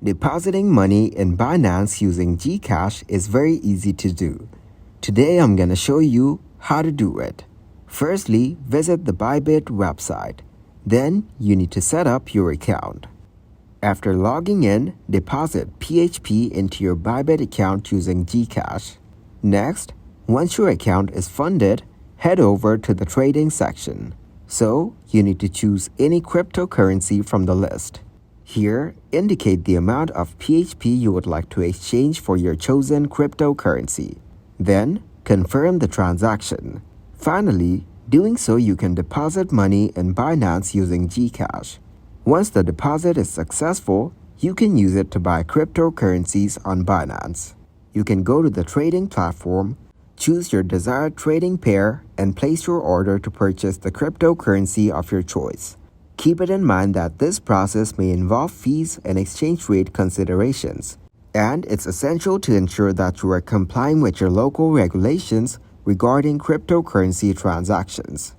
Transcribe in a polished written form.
Depositing money in Binance using Gcash is very easy to do. Today I'm going to show you how to do it. Firstly, visit the Bybit website. Then you need to set up your account. After logging in, deposit PHP into your Bybit account using Gcash. Next, once your account is funded, head over to the trading section. So, you need to choose any cryptocurrency from the list. Here, indicate the amount of PHP you would like to exchange for your chosen cryptocurrency. Then, confirm the transaction. Finally, doing so you can deposit money in Binance using Gcash. Once the deposit is successful, you can use it to buy cryptocurrencies on Binance. You can go to the trading platform, choose your desired trading pair, and place your order to purchase the cryptocurrency of your choice. Keep it in mind that this process may involve fees and exchange rate considerations, and it's essential to ensure that you are complying with your local regulations regarding cryptocurrency transactions.